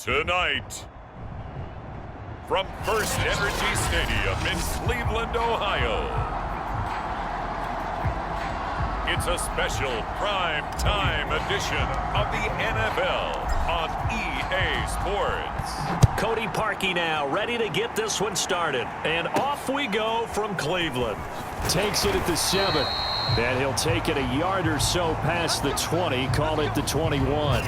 Tonight, from First Energy Stadium in Cleveland, Ohio, it's a special prime time edition of the NFL on EA Sports. Cody Parkey now ready to get this one started. And off we go from Cleveland. Takes it at the 7. And he'll take it a yard or so past the 20, call it the 21.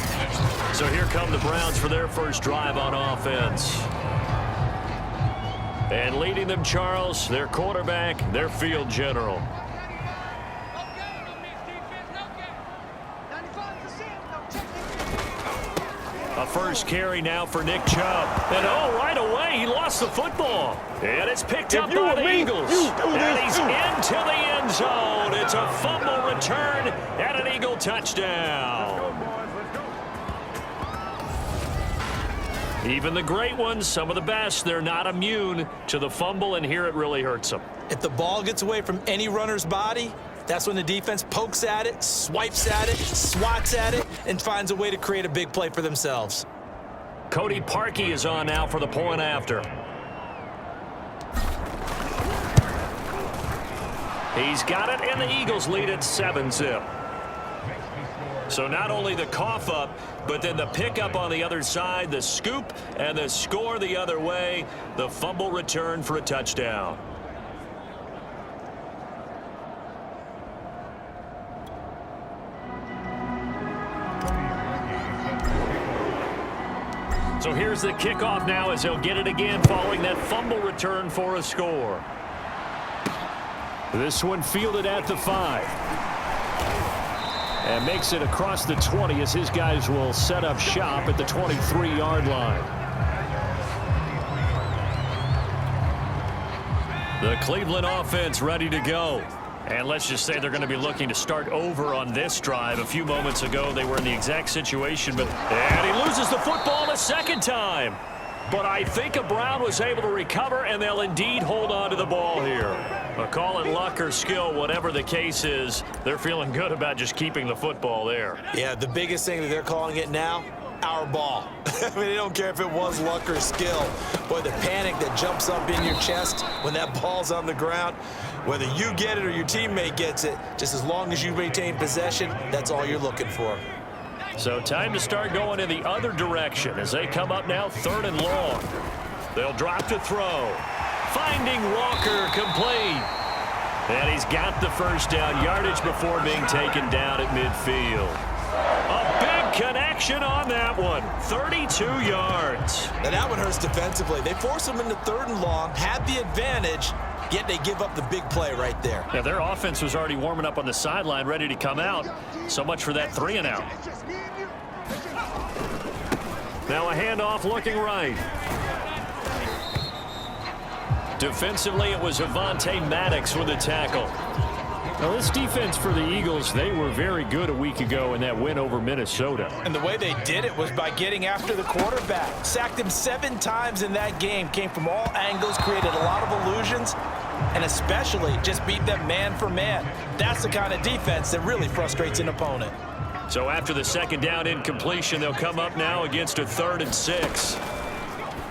So here come the Browns for their first drive on offense. And leading them, Charles, their quarterback, their field general. A first carry now for Nick Chubb. And right away, he lost the football. And it's picked up by the Eagles. And he's into the end zone. It's a fumble return and an Eagle touchdown. Even the great ones, some of the best, they're not immune to the fumble, and here it really hurts them. If the ball gets away from any runner's body, that's when the defense pokes at it, swipes at it, swats at it, and finds a way to create a big play for themselves. Cody Parkey is on now for the point after. He's got it, and the Eagles lead at 7-zip. So not only the cough up, but then the pickup on the other side, the scoop, and the score the other way, the fumble return for a touchdown. So here's the kickoff now as they'll get it again following that fumble return for a score. This one fielded at the 5. And makes it across the 20 as his guys will set up shop at the 23-yard line. The Cleveland offense ready to go. And let's just say they're going to be looking to start over on this drive. A few moments ago, they were in the exact situation, and he loses the football a second time. But I think a Brown was able to recover, and they'll indeed hold on to the ball here. But call it luck or skill, whatever the case is, they're feeling good about just keeping the football there. Yeah, the biggest thing that they're calling it now, our ball. I mean, they don't care if it was luck or skill. Boy, the panic that jumps up in your chest when that ball's on the ground, whether you get it or your teammate gets it, just as long as you maintain possession, that's all you're looking for. So time to start going in the other direction as they come up now 3rd and long. They'll drop to throw. Finding Walker complete. And he's got the first down yardage before being taken down at midfield. A big connection on that one. 32 yards. And that one hurts defensively. They force them into 3rd and long, have the advantage, yet they give up the big play right there. Yeah, their offense was already warming up on the sideline, ready to come out. So much for that 3 and out. Now a handoff looking right. Defensively, it was Avonte Maddox with a tackle. Now, this defense for the Eagles, they were very good a week ago in that win over Minnesota. And the way they did it was by getting after the quarterback. Sacked him 7 times in that game. Came from all angles, created a lot of illusions, and especially just beat them man for man. That's the kind of defense that really frustrates an opponent. So after the second down incompletion, they'll come up now against a 3rd and 6.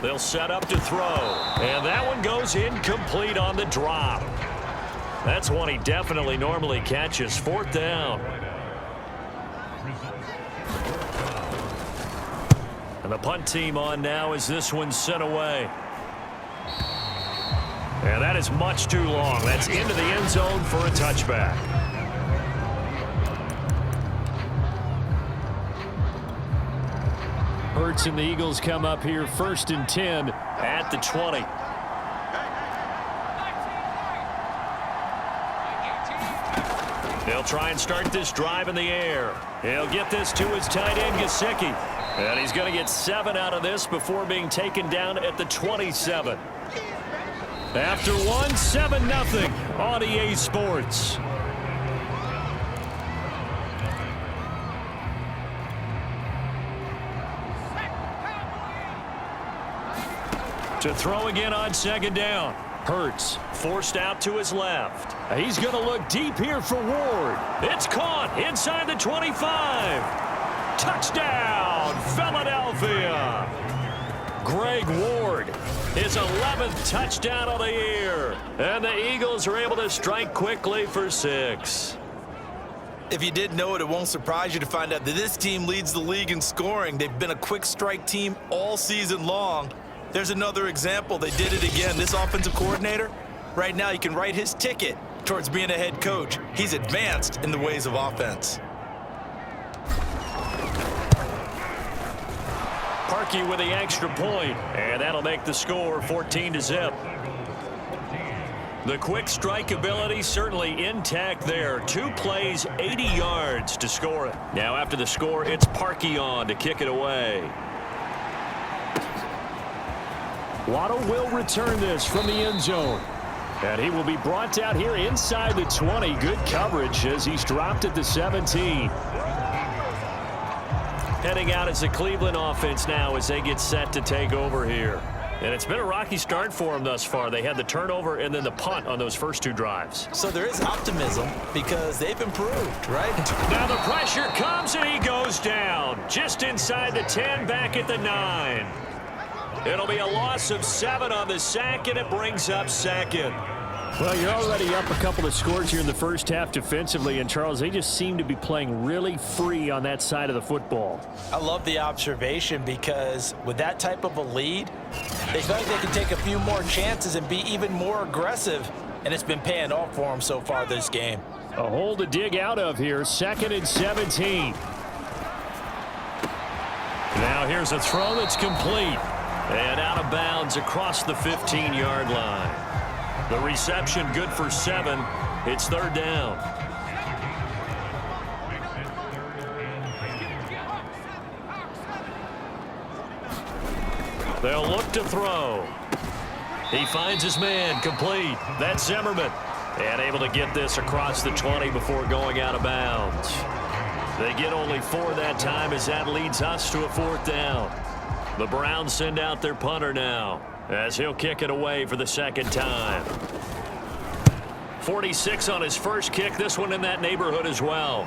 They'll set up to throw. And that one goes incomplete on the drop. That's one he definitely normally catches. 4th down. And the punt team on now as this one's sent away. And that is much too long. That's into the end zone for a touchback. Hurts and the Eagles come up here 1st and 10 at the 20. They'll try and start this drive in the air. He'll get this to his tight end, Gesicki. And he's going to get 7 out of this before being taken down at the 27. After 1, 7-0 on EA Sports. To throw again on 2nd down. Hurts forced out to his left. He's going to look deep here for Ward. It's caught inside the 25. Touchdown, Philadelphia. Greg Ward, his 11th touchdown of the year. And the Eagles are able to strike quickly for 6. If you didn't know it, it won't surprise you to find out that this team leads the league in scoring. They've been a quick strike team all season long. There's another example. They did it again. This offensive coordinator, right now, you can write his ticket towards being a head coach. He's advanced in the ways of offense. Parkey with the extra point, and that'll make the score 14-0. The quick strike ability certainly intact there. 2 plays, 80 yards to score it. Now after the score, it's Parkey on to kick it away. Waddle will return this from the end zone. And he will be brought down here inside the 20. Good coverage as he's dropped at the 17. Heading out as the Cleveland offense now as they get set to take over here. And it's been a rocky start for them thus far. They had the turnover and then the punt on those first 2 drives. So there is optimism because they've improved, right? Now the pressure comes and he goes down. Just inside the 10, back at the 9. It'll be a loss of 7 on the sack, and it brings up 2nd. Well, you're already up a couple of scores here in the first half defensively, and Charles, they just seem to be playing really free on that side of the football. I love the observation because with that type of a lead, they feel like they can take a few more chances and be even more aggressive, and it's been paying off for them so far this game. A hole to dig out of here, 2nd and 17. Now here's a throw that's complete. And out of bounds across the 15-yard line. The reception good for 7. It's 3rd down. They'll look to throw. He finds his man, complete. That's Zimmerman. And able to get this across the 20 before going out of bounds. They get only 4 that time as that leads us to a 4th down. The Browns send out their punter now as he'll kick it away for the 2nd time. 46 on his first kick. This one in that neighborhood as well.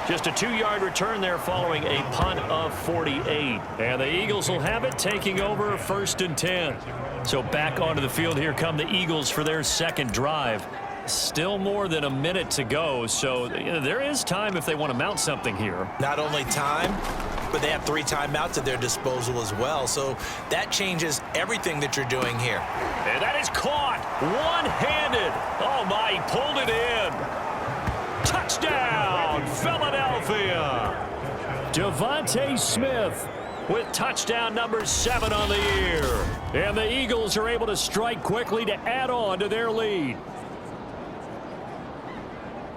Just a 2-yard return there following a punt of 48. And the Eagles will have it, taking over 1st and 10. So back onto the field here come the Eagles for their 2nd drive. Still more than a minute to go, so there is time if they want to mount something here. Not only time, but they have 3 timeouts at their disposal as well, so that changes everything that you're doing here. And that is caught one-handed. Oh, my, he pulled it in. Touchdown, Philadelphia. Devontae Smith with touchdown number 7 on the year. And the Eagles are able to strike quickly to add on to their lead.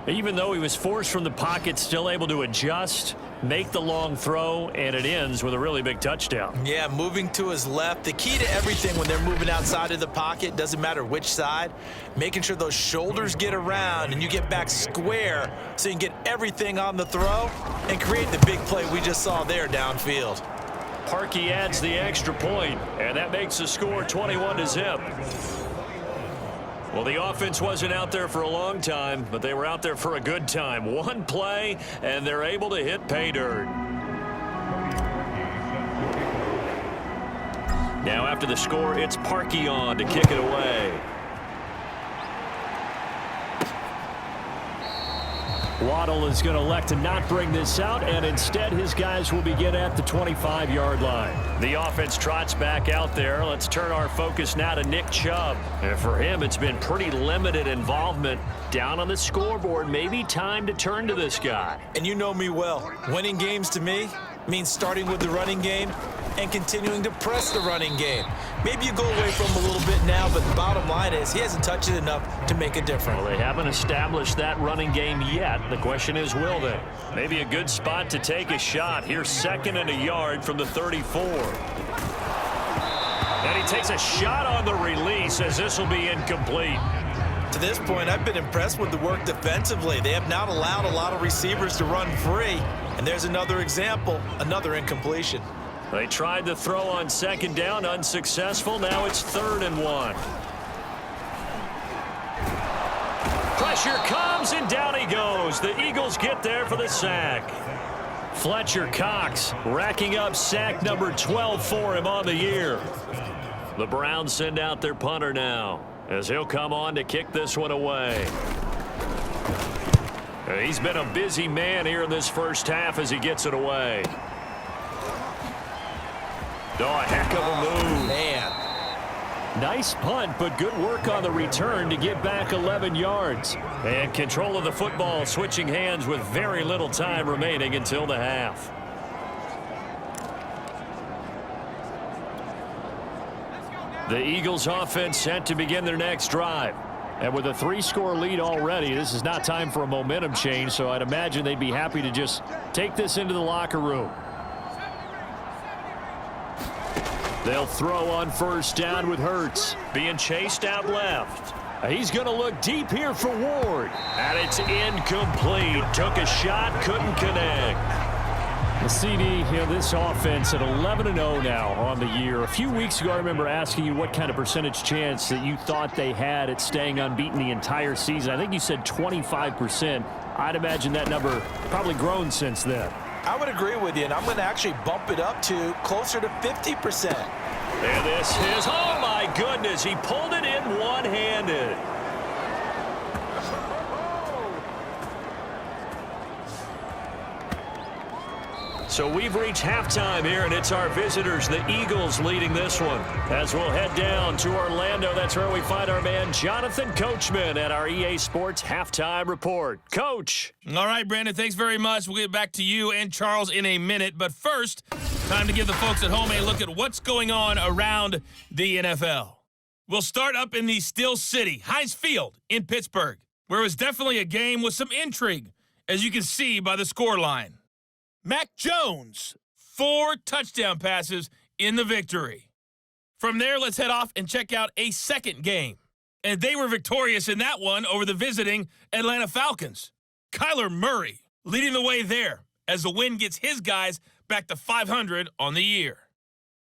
Even though he was forced from the pocket, still able to adjust, make the long throw, and it ends with a really big touchdown. Yeah, moving to his left. The key to everything when they're moving outside of the pocket, doesn't matter which side, making sure those shoulders get around and you get back square so you can get everything on the throw and create the big play we just saw there downfield. Parkey adds the extra point, and that makes the score 21-0. Well, the offense wasn't out there for a long time, but they were out there for a good time. 1 play, and they're able to hit pay dirt. Now after the score, it's Parkey on to kick it away. Waddle is going to elect to not bring this out, and instead his guys will begin at the 25-yard line. The offense trots back out there. Let's turn our focus now to Nick Chubb. And for him, it's been pretty limited involvement down on the scoreboard. Maybe time to turn to this guy. And you know me well. Winning games to me means starting with the running game and continuing to press the running game. Maybe you go away from him a little bit now, but the bottom line is he hasn't touched it enough to make a difference. Well, they haven't established that running game yet. The question is, will they? Maybe a good spot to take a shot. Here's 2nd and a yard from the 34. And he takes a shot on the release as this will be incomplete. To this point, I've been impressed with the work defensively. They have not allowed a lot of receivers to run free. And there's another example, another incompletion. They tried to throw on 2nd down, unsuccessful. Now it's 3rd and 1. Pressure comes, and down he goes. The Eagles get there for the sack. Fletcher Cox racking up sack number 12 for him on the year. The Browns send out their punter now as he'll come on to kick this one away. He's been a busy man here in this first half as he gets it away. Oh, a heck of a move. Man. Nice punt, but good work on the return to get back 11 yards. And control of the football switching hands with very little time remaining until the half. The Eagles offense set to begin their next drive. And with a 3-score lead already, this is not time for a momentum change, so I'd imagine they'd be happy to just take this into the locker room. They'll throw on first down with Hurts. Being chased out left. He's going to look deep here for Ward. And it's incomplete. Took a shot, couldn't connect. The CD, this offense at 11-0 now on the year. A few weeks ago, I remember asking you what kind of percentage chance that you thought they had at staying unbeaten the entire season. I think you said 25%. I'd imagine that number probably grown since then. I would agree with you, and I'm going to actually bump it up to closer to 50%. And this is, oh my goodness, he pulled it in one-handed. So we've reached halftime here, and it's our visitors, the Eagles, leading this one. As we'll head down to Orlando, that's where we find our man Jonathan Coachman at our EA Sports Halftime Report. Coach. All right, Brandon, thanks very much. We'll get back to you and Charles in a minute. But first, time to give the folks at home a look at what's going on around the NFL. We'll start up in the Steel City, Heinz Field in Pittsburgh, where it was definitely a game with some intrigue, as you can see by the scoreline. Mac Jones, 4 touchdown passes in the victory. From there, let's head off and check out a second game. And they were victorious in that one over the visiting Atlanta Falcons. Kyler Murray leading the way there as the win gets his guys back to 500 on the year.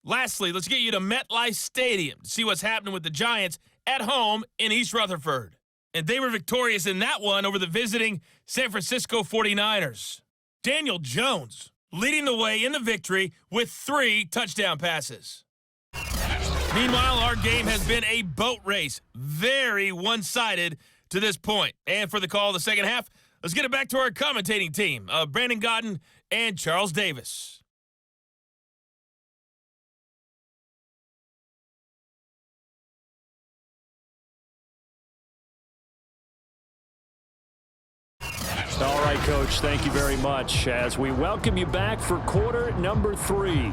Lastly, let's get you to MetLife Stadium to see what's happening with the Giants at home in East Rutherford. And they were victorious in that one over the visiting San Francisco 49ers. Daniel Jones leading the way in the victory with 3 touchdown passes. Meanwhile, our game has been a boat race. Very one-sided to this point. And for the call of the second half, let's get it back to our commentating team, Brandon Godden and Charles Davis. All right, Coach, thank you very much as we welcome you back for quarter number 3.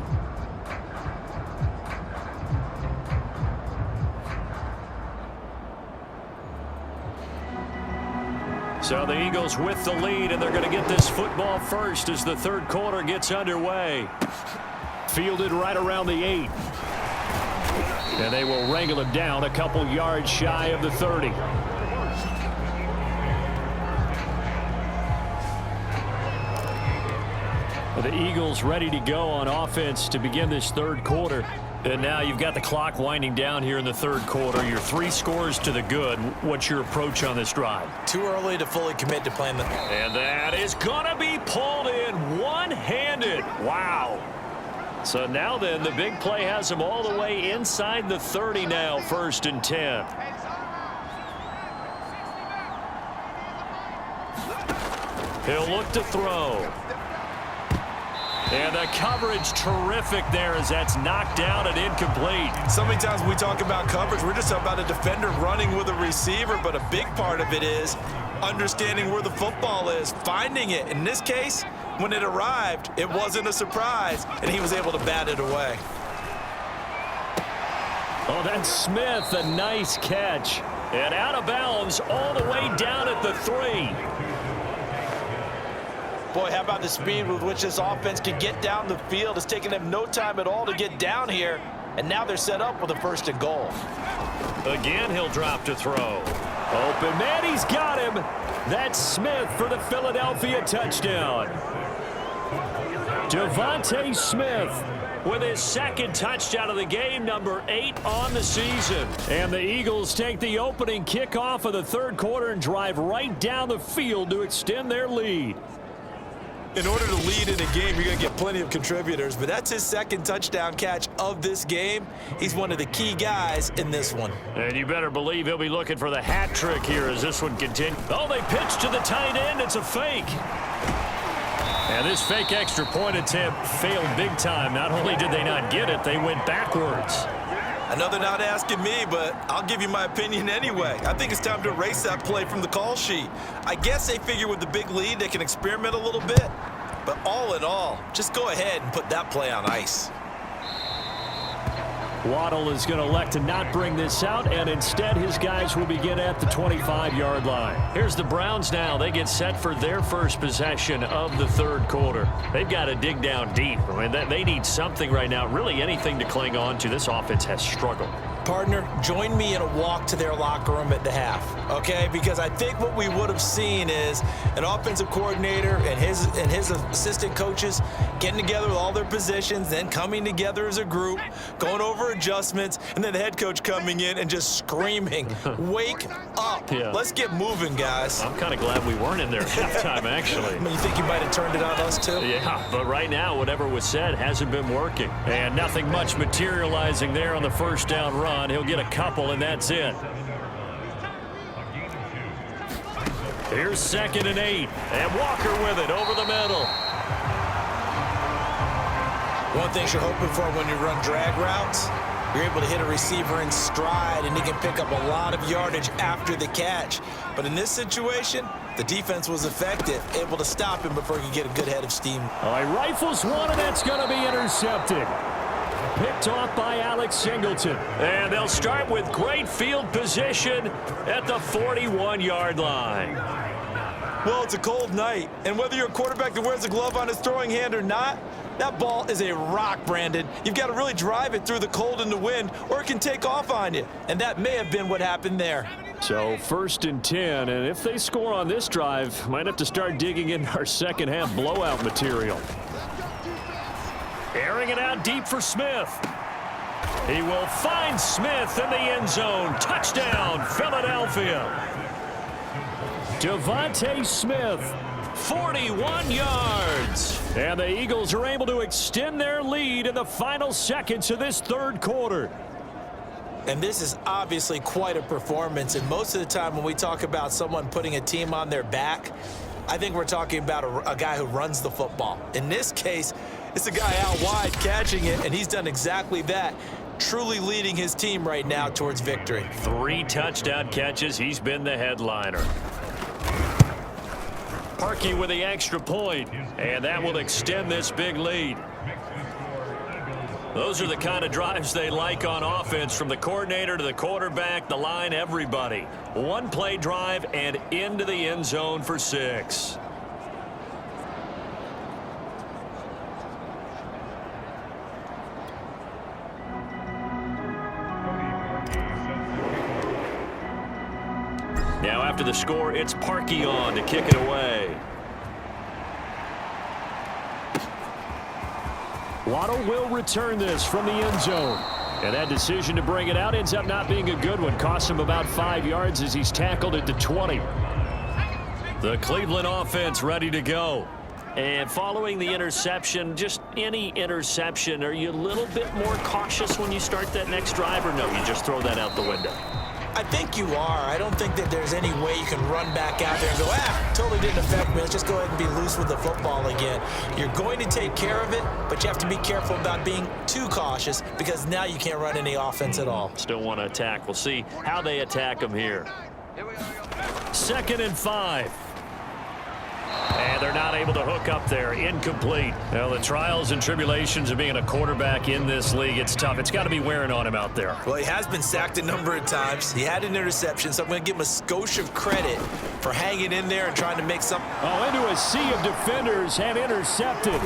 So the Eagles with the lead, and they're going to get this football first as the third quarter gets underway. Fielded right around the 8. And they will wrangle him down a couple yards shy of the 30. The Eagles ready to go on offense to begin this third quarter. And now you've got the clock winding down here in the third quarter. You're 3 scores to the good. What's your approach on this drive? Too early to fully commit to playing the... And that is going to be pulled in one-handed. Wow. So now then, the big play has him all the way inside the 30 now, 1st and 10. He'll look to throw. And the coverage terrific there as that's knocked down and incomplete. So many times we talk about coverage, we're just about a defender running with a receiver, but a big part of it is understanding where the football is, finding it. In this case, when it arrived, it wasn't a surprise, and he was able to bat it away. Oh, that's Smith, a nice catch. And out of bounds all the way down at the 3. Boy, how about the speed with which this offense can get down the field? It's taken them no time at all to get down here, and now they're set up with a 1st and goal. Again, he'll drop to throw. Open man, he's got him. That's Smith for the Philadelphia touchdown. Devontae Smith with his 2nd touchdown of the game, number 8 on the season. And the Eagles take the opening kickoff of the third quarter and drive right down the field to extend their lead. In order to lead in a game, you're going to get plenty of contributors, but that's his second touchdown catch of this game. He's one of the key guys in this one. And you better believe he'll be looking for the hat trick here as this one continues. Oh, they pitch to the tight end. It's a fake. And this fake extra point attempt failed big time. Not only did they not get it, they went backwards. I know they're not asking me, but I'll give you my opinion anyway. I think it's time to erase that play from the call sheet. I guess they figure with the big lead, they can experiment a little bit. But all in all, just go ahead and put that play on ice. Waddle is going to elect to not bring this out, and instead his guys will begin at the 25-yard line. Here's the Browns now. They get set for their first possession of the third quarter. They've got to dig down deep. I mean, they need something right now, really anything to cling on to. This offense has struggled. Partner, join me in a walk to their locker room at the half, okay? Because I think what we would have seen is an offensive coordinator and his assistant coaches getting together with all their positions, then coming together as a group, going over adjustments, and then the head coach coming in and just screaming, wake up. Yeah. Let's get moving, guys. I'm kind of glad we weren't in there at halftime, actually. You think you might have turned it on us, too? Yeah, but right now, whatever was said hasn't been working. And nothing much materializing there on the first down run. He'll get a couple, and that's it. Here's 2nd and 8, and Walker with it over the middle. One thing you're hoping for when you run drag routes, you're able to hit a receiver in stride, and he can pick up a lot of yardage after the catch. But in this situation, the defense was effective, able to stop him before he could get a good head of steam. All right, rifles one, and that's going to be intercepted. Picked off by Alex Singleton. And they'll start with great field position at the 41-yard line. Well, it's a cold night, and whether you're a quarterback that wears a glove on his throwing hand or not, that ball is a rock, Brandon. You've got to really drive it through the cold and the wind, or it can take off on you. And that may have been what happened there. So 1st and 10, and if they score on this drive, might have to start digging in our second half blowout material. Airing it out deep for Smith. He will find Smith in the end zone. Touchdown, Philadelphia. Devontae Smith, 41 yards. and the Eagles are able to extend their lead in the final seconds of this third quarter. And this is obviously quite a performance, and most of the time when we talk about someone putting a team on their back, I think we're talking about a guy who runs the football. In this case, it's a guy out wide catching it, and he's done exactly that, truly leading his team right now towards victory. 3 touchdown catches. He's been the headliner. Parkey with the extra point, and that will extend this big lead. Those are the kind of drives they like on offense, from the coordinator to the quarterback, the line, everybody. 1-play drive and into the end zone for 6. Now after the score, it's Parkey on to kick it away. Waddle will return this from the end zone. And that decision to bring it out ends up not being a good one. Costs him about 5 yards as he's tackled at the 20. The Cleveland offense ready to go. And following the interception, just any interception, are you a little bit more cautious when you start that next drive, or no, you just throw that out the window? I think you are. I don't think that there's any way you can run back out there and go, totally didn't affect me. Let's just go ahead and be loose with the football again. You're going to take care of it, but you have to be careful about being too cautious, because now you can't run any offense at all. Still want to attack. We'll see how they attack them here. 2nd and 5. And they're not able to hook up there. Incomplete. Now, the trials and tribulations of being a quarterback in this league, it's tough. It's got to be wearing on him out there. Well, he has been sacked a number of times. He had an interception, so I'm going to give him a skosh of credit for hanging in there and trying to make some. Oh, into a sea of defenders and intercepted.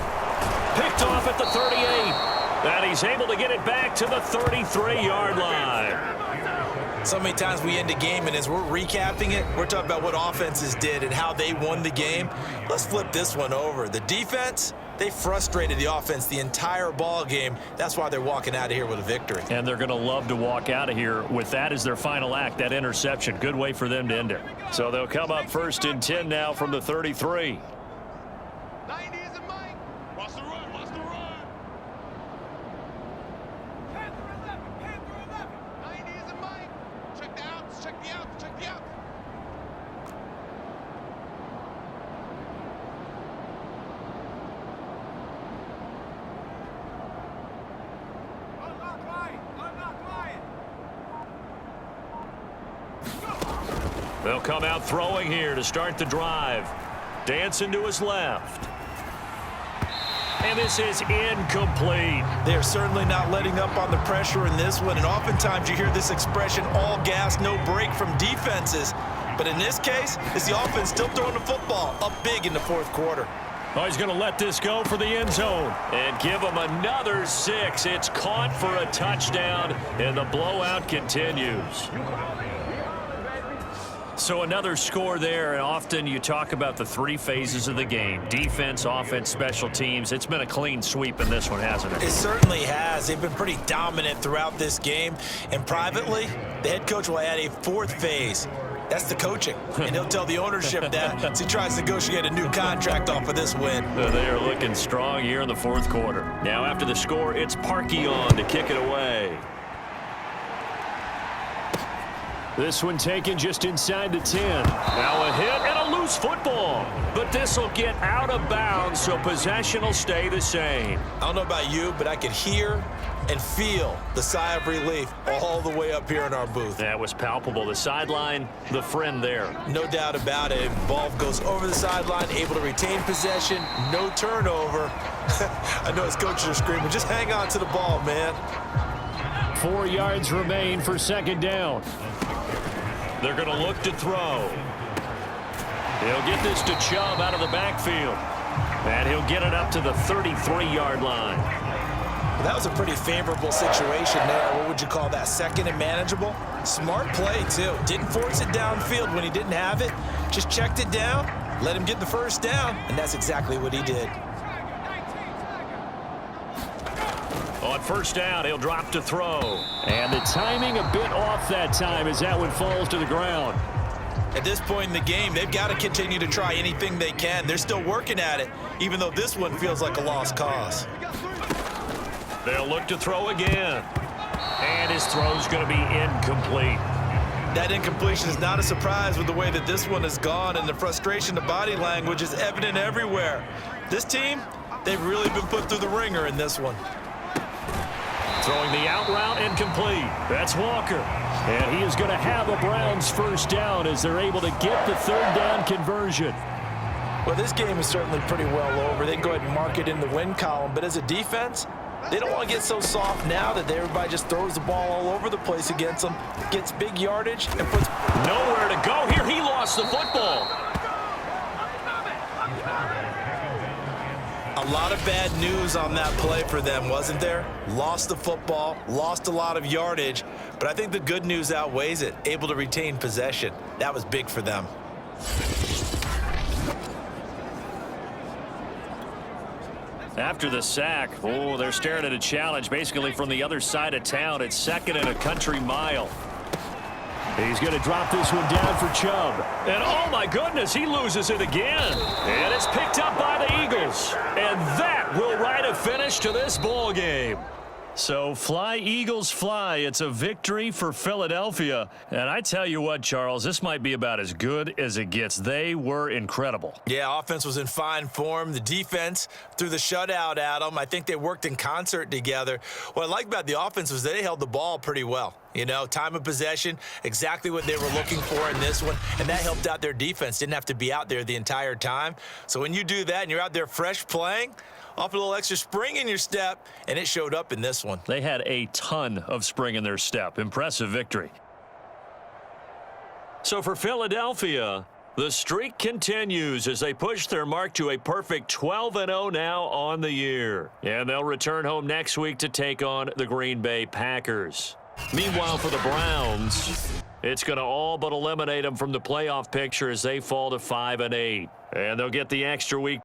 Picked off at the 38. And he's able to get it back to the 33-yard line. So many times we end a game, and as we're recapping it, we're talking about what offenses did and how they won the game. Let's flip this one over. The defense, they frustrated the offense the entire ball game. That's why they're walking out of here with a victory. And they're going to love to walk out of here with that as their final act, that interception. Good way for them to end it. So they'll come up 1st and 10 now from the 33. They'll come out throwing here to start the drive. Dancing to his left. And this is incomplete. They're certainly not letting up on the pressure in this one, and oftentimes you hear this expression, all gas, no break from defenses. But in this case, it's the offense still throwing the football up big in the fourth quarter. Oh, he's going to let this go for the end zone and give him another 6. It's caught for a touchdown, and the blowout continues. So another score there, and often you talk about the 3 phases of the game: defense, offense, special teams. It's been a clean sweep in this one, hasn't it? It certainly has. They've been pretty dominant throughout this game, and privately, the head coach will add a 4th phase. That's the coaching, and he'll tell the ownership that as he tries to negotiate a new contract off of this win. They are looking strong here in the fourth quarter. Now after the score, it's Parkey on to kick it away. This one taken just inside the 10. Now a hit and a loose football. But this will get out of bounds, so possession will stay the same. I don't know about you, but I could hear and feel the sigh of relief all the way up here in our booth. That was palpable. The sideline, the friend there. No doubt about it. Ball goes over the sideline, able to retain possession, no turnover. I know his coaches are screaming, just hang on to the ball, man. 4 yards remain for second down. They're going to look to throw. He'll get this to Chubb out of the backfield. And he'll get it up to the 33-yard line. Well, that was a pretty favorable situation there. What would you call that? Second and manageable? Smart play, too. Didn't force it downfield when he didn't have it. Just checked it down, let him get the first down, and that's exactly what he did. On first down, he'll drop to throw. And the timing a bit off that time as that one falls to the ground. At this point in the game, they've got to continue to try anything they can. They're still working at it, even though this one feels like a lost cause. They'll look to throw again. And his throw's going to be incomplete. That incompletion is not a surprise with the way that this one has gone, and the frustration, the body language is evident everywhere. This team, they've really been put through the ringer in this one. Throwing the out route incomplete. That's Walker. And he is going to have a Browns first down as they're able to get the third down conversion. Well, this game is certainly pretty well over. They can go ahead and mark it in the win column, but as a defense, they don't want to get so soft now that everybody just throws the ball all over the place against them, gets big yardage, and puts nowhere to go here. He lost the football. A lot of bad news on that play for them, wasn't there? Lost the football, lost a lot of yardage, but I think the good news outweighs it. Able to retain possession. That was big for them. After the sack, oh, they're staring at a challenge basically from the other side of town. It's second and a country mile. He's going to drop this one down for Chubb. And oh my goodness, he loses it again. And it's picked up by the Eagles. And that will write a finish to this ball game. So fly, Eagles, fly. It's a victory for Philadelphia. And I tell you what, Charles, this might be about as good as it gets. They were incredible. Yeah, offense was in fine form. The defense threw the shutout at them. I think they worked in concert together. What I like about the offense was they held the ball pretty well. You know, time of possession, exactly what they were looking for in this one, and that helped out their defense. Didn't have to be out there the entire time. So when you do that and you're out there fresh playing, off a little extra spring in your step, and it showed up in this one. They had a ton of spring in their step. Impressive victory. So for Philadelphia, the streak continues as they push their mark to a perfect 12-0 now on the year. And they'll return home next week to take on the Green Bay Packers. Meanwhile, for the Browns, it's going to all but eliminate them from the playoff picture as they fall to 5-8. And they'll get the extra week